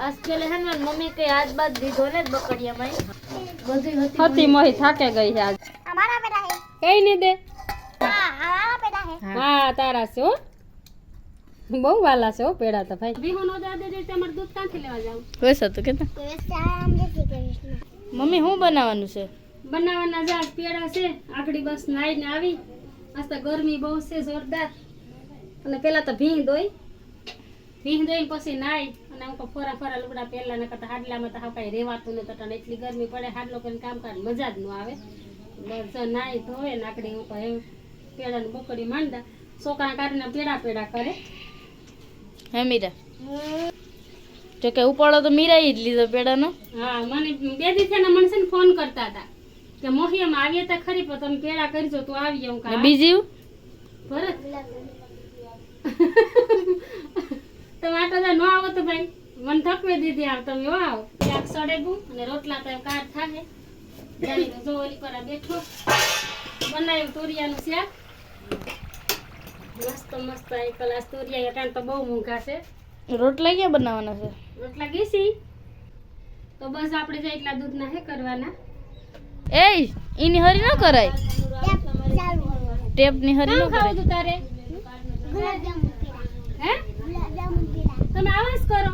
आज के लिए है मम्मी के आज बात दीधो ने बकरिया में बधी હતી મોહી થાકે ગઈ છે આજ हमारा बेटा है કઈ નહીં દે हां हमारा बेटा है હા તારા છે હો બહુ વાલા છે હો પેડા તો ભાઈ બીહુ નો દે દે તમાર દૂધ કાંથી લેવા જાવ વૈસા તો કેતા तो वैसे आराम से कृष्ण મમ્મી શું બનાવવાનું છે બનાવવાના જા પેડા છે આકડી બસ નાઈને આવી આજ તો ગરમી બહુ છે જોરદાર અને પેલા તો ભીંગ દોઈ પછી નાઈ અને હું ફોરા ફોરા લુગડા પહેલા ન કરતા હાડલામાં તો હાવ કાંઈ રહેવાતું નહીં તો એટલી ગરમી પડે હાડલો કરીને કામ કાઢ મજા જ ન આવે બસ નાઈ ધોવે નાકડી હું કહે પેડાની બકડી માંડતા છોકરા કાઢીને પેડા કરે હે મીરા જો કે ઉપાડો તો મીરા જ લીધો પેડાનો હા મને બે દિવસના મને છે ને ફોન કરતા હતા કે મોહિયામાં આવીએ તો ખરી પણ તમે પેડા કરજો તો આવીએ હું ને કાં બીજી ભરત તમે આટલા ન આવો તો ભાઈ મને થકવી દીધી આવ તમે આવો ક્યાંક સડેગું અને રોટલા તો કાર થાય જાણીને જો ઓલી કરા બેઠો બનાવ્યું તોરિયાનું શાક મસ્ત એક કલાસ તોરિયા એટાણ તો બહુ મોંઘા છે રોટલા ક્યાં બનાવવાના છે રોટલા ગીસી તો બસ આપણે જે એટલા દૂધના હે કરવાના એ ઈની હરી ન કરાય चालू ટેપ ની હરી ન શું ખાવું કરાય તું તારે गुलाब जामुन पेड़ा હે गुलाब जामुन पेड़ा તમે આવાજ કરો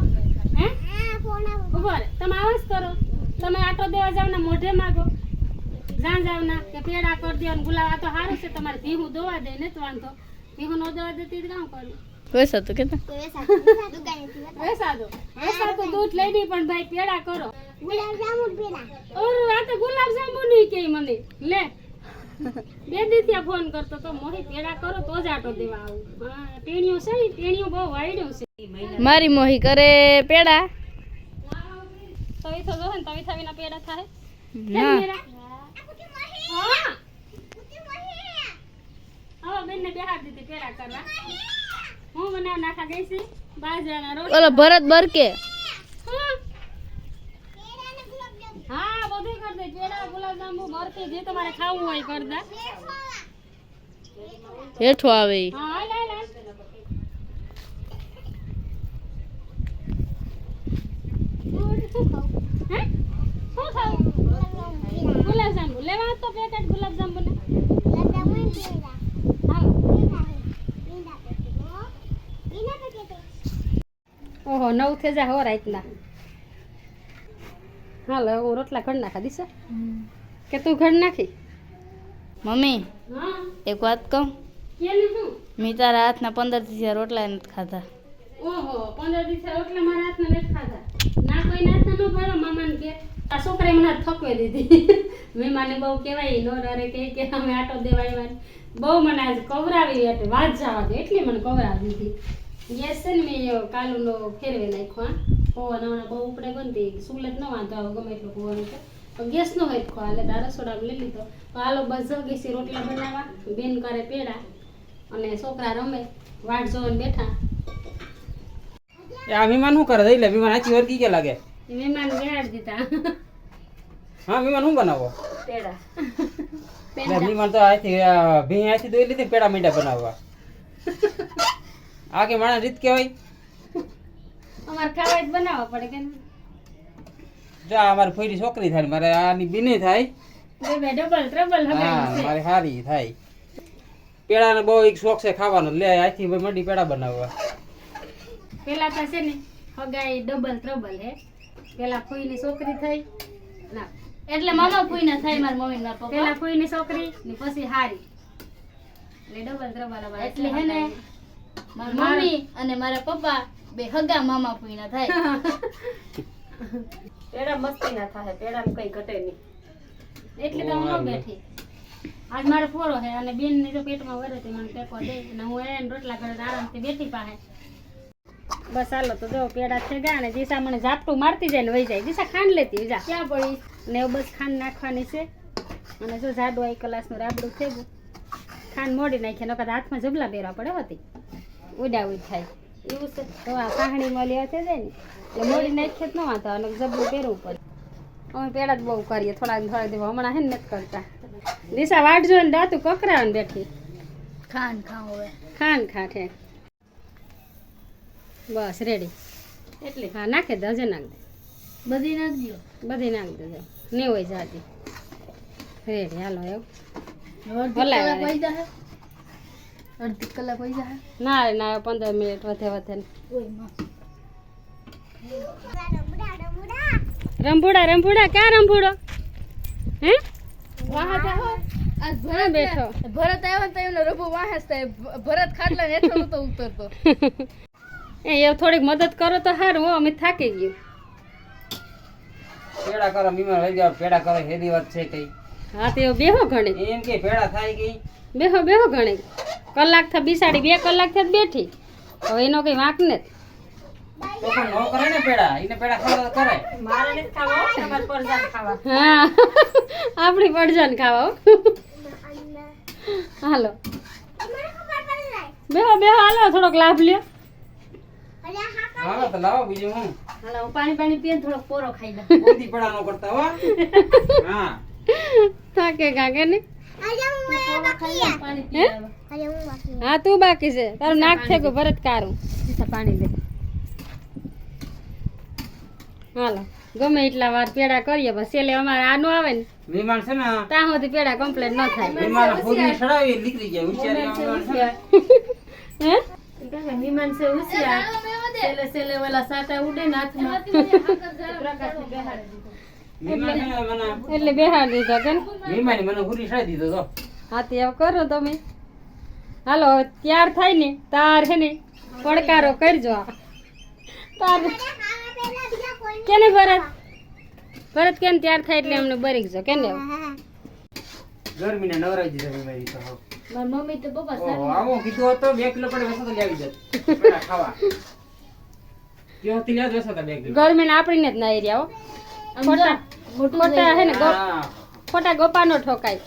હે हां फोन आ ઉભો રે તમે આવાજ કરો તમે આટો દેવા જાવ ને મોઢે માગો જાવ ના કે પેડા કરી દો ને ગુલાબ આ તો સારું છે તમારે ભીહું દોવા દે ને તો વાંધો ભીહું ન દોવા દેતી તો કામ કરું વૈસા તો કેતા तो वैसा दुकान थी વેસા તો દૂધ લઈ દી પણ ભાઈ પેડા કરો गुलाब जामुन पेड़ा ઓર આ તો ગુલાબ જાંબુ નહીં કે મને લે બે દીથી ફોન કરતો તો મોહી પેડા કરો તો જ આટો દેવા આવું હા ટેણીઓ છે ઈ ટેણીઓ બહુ વાયડ્યો છે મારી મોહી કરે પેડા તવી તો જો ને તવી થાવીના પેડા થાય ના હા હવે બેનને બેહાડ દીધી પેડા કરવા હું બનાવ નાખા ગઈ છે બાજરાના રોટલા ઓલો ભરત બરકે હા બધું કરી દે પેડા ગુલાબજાંબુ બરફી જે તમારે ખાવું હોય કરી દે હેઠો આવે ઈ. હા હાલ હાલ હાલ શું ખાવું હે શું ખાવું ગુલાબજાંબુ લેવા તો પેકેટ ગુલાબજાંબુ ને गुलाब जामुन पेड़ा હાલો बिना पैकेट ઓહો 9 થઈ જાય હો રાતના હાલો હું રોટલા ઘડ નાખા દીસા કે તું ઘડ નાખી મમ્મી હા એક વાત કહું કેનું શું મેં તારા હાથના 15 થી રોટલા નથી ખાધા ઓહો 15 દિવસે રોટલા મારા હાથના નથી ખાધા ના કોઈ નાસ્તા ન ભાવ્યો મામાને કે આ છોકરાએ મને થકવે દીધી મહેમાને બહુ કહેવાય નો ડરે કે અમે આટો દેવા આવ્યા બહુ મને આજ કવરાવી એટલે વાત જવા દે એટલી મને કવરાવી દીધી ગેસ છે ને મેં કાલુનો ફેરવે નાખ્યો પવન હમણાં બહુ ઉપડે બનતી સુલે જ ન વાંધો આવે ગમે એટલું પવન છે પણ ગેસ નો હોય ખો એટલે તારા રસોડામાં લઈ લીધો તો હાલો બસ જો ગેસી રોટલા બનાવવા બેન કરે પેડા અને છોકરા રમે વાટ જોઈને બેઠા આ વિમાન શું કરે દઈ લે વિમાન આખી વર્ગી કે લાગે મહેમાન બેહાડ દીધા હા વિમાન શું બનાવો પેડા એટલે વિમાન તો આથી ભી આથી દોઈ લીધી પેડા મીંડા બનાવવા આ કે માણસ રીત કહેવાય અમારે ખાવા જ બનાવવા પડે કે જો આ અમારી ફોઈની છોકરી થાય ને મારે આની બીની થાય બે ડબલ ટ્રબલ હા મારે સારી થાય પેડાનો બહુ એક શોખ છે ખાવાનો લે આથી મંડી પેડા બનાવવા પેલા તો છે ને હગાઈ ડબલ ટ્રબલ હે પેલા ફોઈની છોકરી થઈ ના એટલે મામા ફૂઈના થાય મારા મમ્મી મારા પપ્પા પેલા ફોઈની છોકરી ને પછી હારી એટલે ડબલ ટ્રબલ એટલે હે ને મારા મમ્મી અને મારા પપ્પા બે હગા મામા ફૂઈના થાય પેડા મસ્તી ના થાય પેડા કઈ ઘટે નહીં એટલે તો હું ન બેઠી આજ મારો ફોરો હે અને બેન ની તો પેટમાં વરે તે મને ટેકો દે અને હું એને રોટલા ઘરે આરામથી બેઠી પાસે બસ હાલો તો જો પેડા થઈ ગયા ને દિશા મને ઝાપટું મારતી જાય ને વહી જાય દિશા ખાંડ લેતી જા ક્યાં પડી ને એવું બસ ખાંડ નાખવાની છે અને જો જાડું 1 કલાકનું રાબડું થઈ ગયું ખાંડ મોડી નાખી નકર હાથમાં જબલા પહેરવા પડે હતી ઉડા ઉડ થાય એવું છે તો આ કાહણીમાં લેવા થઈ જાય ને એટલે મોડી નાખીએ તો ન વાંધો અને જબલું પહેરવું પડે અમે પેડા જ બહુ કરીએ થોડા દેવા હમણાં હે ને નથી કરતા દિશા વાટ જોઈને દાતું કકરાને બેઠી ખાન ખાવ હવે ખાંડ ખાઠે બસ રેડી એટલે હા નાખી દે, હજે નાખ દે, બધી નાખી દો. બધી નાખી દેજો, નહીં હોય જાતી રેડી. હાલો એવું અડધી ભલાઈ કલાક વાળી. વહી જાહે. અડધી કલાક વહી જાહે. ના રે ના 15 મિનિટ વધે વધે ને. ઓય માં. રંભુડા રંભુડા ક્યાં રંભુડો હે વાહ જાહો. આજ હા બેઠો. ભરત આવ્યો તો એનો રભો વાહસ થાય. ભરત ખાટલા ને હેઠળ નતો ઉતરતો. એ થોડીક મદદ કરો તો સારું હો, અમે થાકી ગયું. પેડા કરો બીમાર થઈ ગયા, પેડા કરો હેરી વાત છે કઈ. હા તે બેહો ઘણી, એમ કે પેડા થાય ગઈ. બેહો બેહો ઘણી. કલાક થી બિસાડી 2 કલાક થી બેઠી, હવે એનો કઈ વાંક ને. તો પણ નો કરે ને પેડા, એને પેડા ખાવા કરે. મારે નથી ખાવા, તમારે પડજાન ખાવા. હા આપણી પડજાન ખાવા હો. હાલો બેહો બેહો, હાલો થોડોક લાભ લ્યો. હા તો લાવો બીજું હું. હાલો હું પાણી પાણી પીને થોડોક પોરો ખાઈ લઉં. કોઈ પેડા નો કરતા હો. હા થાકે કાકે ને. પાણી હે? પીવા. હા તું બાકી છે, તારું નાક છે કે ભરત કારું. પાણી દે. હાલો ગમે એટલા વાર પેડા કરીએ, બસ એટલે અમારે આનું આવે ને મહેમાન છે ને, ત્યાં સુધી પેડા કમ્પ્લીટ ન થાય. મહેમાન ફૂલની સડાવી નીકળી જાય. ઉચ્ચારી હે વિમાન છે ઉસિયા. સેલે સેલે વાલા સાટા ઉડે ને હાથમાં. મહેમાન છે ને મને, એટલે બેહાડી દીધો કે ને? મહેમાન મને ફૂલી સડાવી દીધો તો. હા તે હવે કરો તમે. હાલો ત્યાર થાય ને તાર છે ને પડકારો કરજો. તાર કેને ભરત ભરત કેમ ત્યાર થાય એટલે અમને બરીક જો કેને. ગરમીને નવરાઈ દીધા મહેમાન તો. મારી મમ્મી તો પપ્પા ઓહો, આવો કીધું હોત તો 2 કિલો પડે વસતો લઈ આવી જત. પેડા ખાવા. ક્યો થી લ્યા વસતા 2 કિલો. ગરમીને આપણીને જ ના રહ્યા હો. ખોટા ખોટા હે ને હા. ખોટા ગોપા નો ઠોકાય.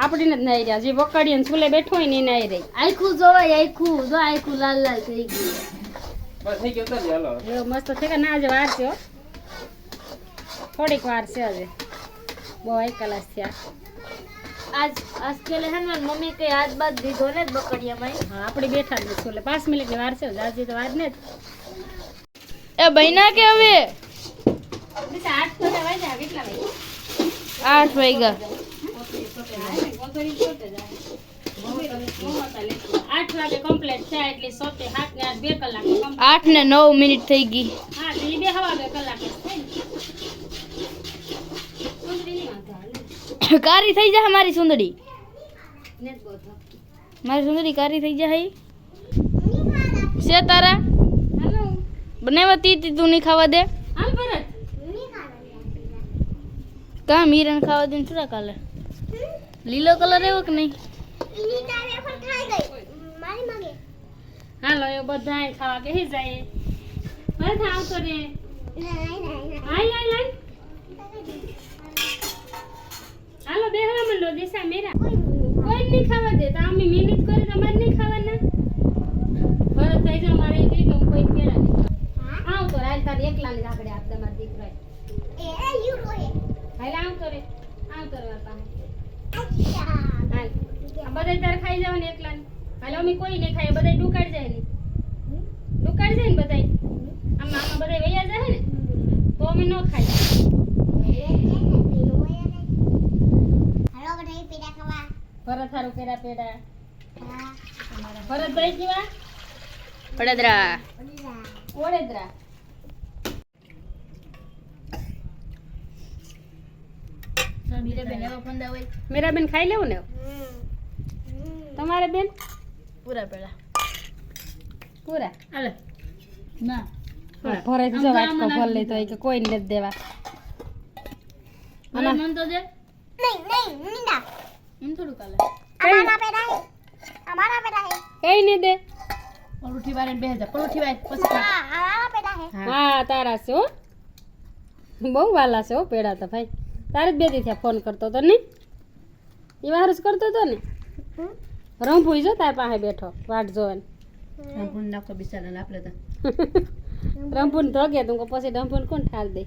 આપણીને જ ના રહ્યા. જે વકડીએ ને ચૂલે બેઠો હોય ને એ નાઈ રહી. આખું જોવાય, આખું જો આખું લાલ લાલ થઈ ગયું. બસ થઈ ગયો તો લે, હાલો. એવો મસ્ત છે કે ના, આજે વાર છે હો. થોડીક વાર છે હજી, બહુ 1 કલાક થયા. આજ કેલે હે ને મારી મમ્મી કઈ હાથ બાદ દીધો ને બકડિયામાં. હા આપણે બેઠા જ છું એટલે 5 મિનિટની વાર છે. આજે તો વાર ને જ. એ બહેના કે હવે 8 તો વાગ્યા. કેટલા વાગ્યા? 8 વાગ્યા. 8 વાગે કમ્પ્લીટ થયા એટલે 7 ને 8 ને 2 કલાક. 8 ને 9 મિનિટ થઈ ગઈ. હા તો એ 2 કલાક જ થાય ને. સુંદરી નહીં વાંધો હાલે. કારી થઈ જા મારી સુંદરી, ને જ બહુ થાક. મારી સુંદરી કારી થઈ જા. હઈ છે તારા હાલો બનાવતી તી તું નહીં ખાવા દે. હાલ ભરત. કા મીરાને ખાવા દે ને શું કાલે લીલો કલર એવો કે નહીં? હાલો એ બધા ખાવા બેસી જાય. ભરત આવતો રે. હાલ હાલ હાલ. હાલો બેહવા માંડો દિશા મેરા. કોઈ નહીં ખાવા દે તો અમે મહેનત કરી તમારે નહીં ખાવાના. ભરત થઈ જાય મારે એ કહી દઉં કોઈ પેલા નહીં ખાવા. આવતો રે હાલ તારે એકલાની આગળ આપ તમારા દીકરા. હાલ આવતો રે બાપા. હાલ આ બધાય તારે ખાઈ જવાની એકલાની. હાલ અમે કોઈ નહીં ખાય, બધાય ડુકાડ જાય ને. ડુકાડ જાય ને બધાય. આમાં બધાય વૈયા જાય ને તો અમે ન ખાઈ. ભરત હારું પેડા પેડા. ભરત ભાઈ કેવા? વડોદરા. ઓળેદરા. મીરાબેન એવા ફંદા હોય. મેરા બેન ખાઈ લેવું ને. તમારે બેન પૂરા પેલા. પૂરા હાલે. ના. ભરે જો વાટકો ભર લે તો કે કોઈ નથી દેવા. મને મન તો દે. એમ થોડું કાલે. કઈ નહીં દે. પરોઠી વાળે બેહી જા. પરોઠી વાળે પછી ખા. હા તારા છે હો. બહુ વાલા છે હો પેડા તો ભાઈ. તારે જ બેથી થયા ફોન કરતો તો ને. એ વાર જ કરતો તો ને. રંભુઈ જો તાર પાસે બેઠો વાટ જોવે. રંભુન નાખો બિચારાને આપણે તો. રંભુન ધોગે તું પછી રંભુન કોણ ઠાર દે.